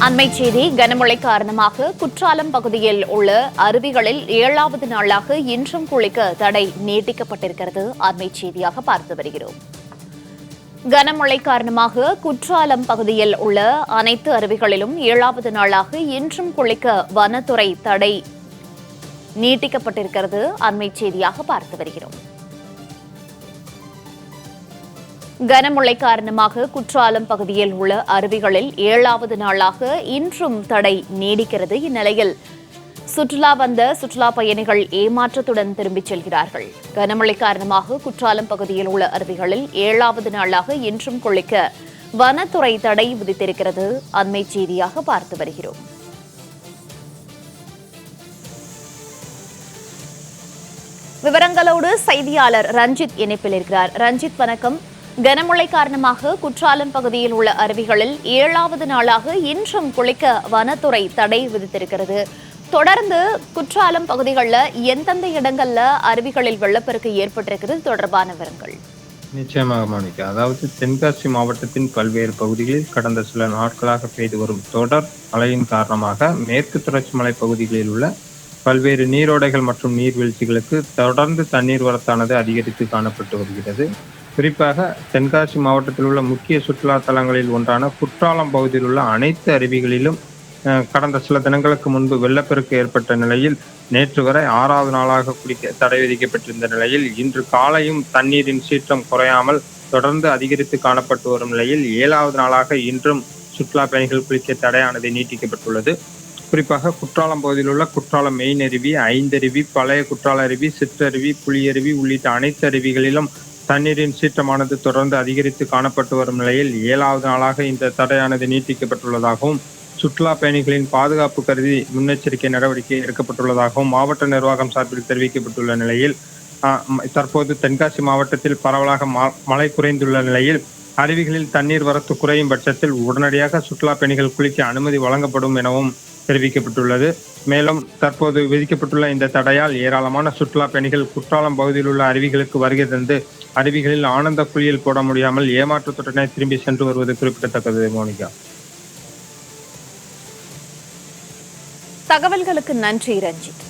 அண்மை செய்தி கனமழை காரணமாக குற்றாலம் பகுதியில் உள்ள அருவிகளில் 7வது நாளாக இன்றும் குளிக்க தடை நீட்டிக்கப்பட்டிருக்கிறது. அண்மை செய்தியாக பார்த்து வருகிறோம். கனமழை காரணமாக குற்றாலம் பகுதியில் உள்ள அனைத்து அருவிகளிலும் 7வது நாளாக இன்றும் குளிக்க வனத்துறை தடை நீட்டிக்கப்பட்டிருக்கிறது. அண்மை செய்தியாக பார்த்து வருகிறோம். கனமழை காரணமாக குற்றாலம் பகுதியில் உள்ள அருவிகளில் 7வது நாளாக இன்றும் தடை நீடிக்கிறது. இந்நிலையில் சுற்றுலா வந்த சுற்றுலா பயணிகள் ஏமாற்றத்துடன் திரும்பிச் செல்கிறார்கள். கனமழை காரணமாக குற்றாலம் பகுதியில் உள்ள அருவிகளில் 7வது நாளாக இன்றும் குளிக்க வனத்துறை தடை விதித்திருக்கிறது. அண்மை செய்தியாக பார்த்து வருகிறோம். விவரங்களோடு செய்தியாளர் ரஞ்சித் இணைப்பில் இருக்கிறார். ரஞ்சித், வணக்கம். கனமழை காரணமாக குற்றாலம் பகுதியில் உள்ள அருவிகளில் 7வது நாளாக இன்றும் குளிக்க வனத்துறை தடை விதித்திருக்கிறது. தொடர்ந்து குற்றாலம் பகுதிகளில் எந்தெந்த இடங்கள்ல அருவிகளில் வெள்ளப்பெருக்கு ஏற்பட்டிருக்கிறது தொடர்பான விவரங்கள்? நிச்சயமாக மோனிகா, அதாவது தென்காசி மாவட்டத்தின் பல்வேறு பகுதிகளில் கடந்த சில நாட்களாக பெய்து வரும் தொடர் மழையின் காரணமாக மேற்கு தொடர்ச்சி மலை பகுதிகளில் உள்ள பல்வேறு நீரோடைகள் மற்றும் நீர்வீழ்ச்சிகளுக்கு தொடர்ந்து தண்ணீர் வரத்தானது அதிகரித்து காணப்பட்டு வருகிறது. குறிப்பாக தென்காசி மாவட்டத்தில் உள்ள முக்கிய சுற்றுலா தலங்களில் ஒன்றான குற்றாலம் பகுதியில் உள்ள அனைத்து அருவிகளிலும் கடந்த சில தினங்களுக்கு முன்பு வெள்ளப்பெருக்கு ஏற்பட்ட நிலையில் நேற்று வரை 6வது நாளாக குளிக்க தடை விதிக்கப்பட்டிருந்த நிலையில் இன்று காலையும் தண்ணீரின் சீற்றம் குறையாமல் தொடர்ந்து அதிகரித்து காணப்பட்டு வரும் நிலையில் 7வது நாளாக இன்றும் சுற்றுலா பயணிகள் குளிக்க தடையானது நீட்டிக்கப்பட்டுள்ளது. குறிப்பாக குற்றாலம் பகுதியில் உள்ள குற்றாலம் மெயின் அருவி, ஐந்தருவி, பழைய குற்றால அருவி, சிற்றருவி, புலியருவி உள்ளிட்ட அனைத்து அருவிகளிலும் தண்ணீரின் சீற்றமானது தொடர்ந்து அதிகரித்து காணப்பட்டு வரும் நிலையில் 7வது நாளாக இந்த தடையானது நீட்டிக்கப்பட்டுள்ளதாகவும் சுற்றுலா பயணிகளின் பாதுகாப்பு கருதி முன்னெச்சரிக்கை நடவடிக்கை எடுக்கப்பட்டுள்ளதாகவும் மாவட்ட நிர்வாகம் சார்பில் தெரிவிக்கப்பட்டுள்ள நிலையில் தற்போது தென்காசி மாவட்டத்தில் பரவலாக மழை குறைந்துள்ள நிலையில் அருவிகளில் தண்ணீர் வரத்து குறையும் பட்சத்தில் உடனடியாக சுற்றுலா பயணிகள் குளிக்க அனுமதி வழங்கப்படும் எனவும் தெரிவிக்கப்பட்டுள்ளது. மேலும் தற்போது விதிக்கப்பட்டுள்ள இந்த தடையால் ஏராளமான சுற்றுலா பயணிகள் குற்றாலம் பகுதியில் உள்ள அருவிகளுக்கு வருகை தந்து அருவிகளில் ஆனந்த குளியல் போட முடியாமல் ஏமாற்றத்துடனே திரும்பி சென்று வருவது குறிப்பிடத்தக்கது. மோனிகா, தகவல்களுக்கு நன்றி ரஞ்சித்.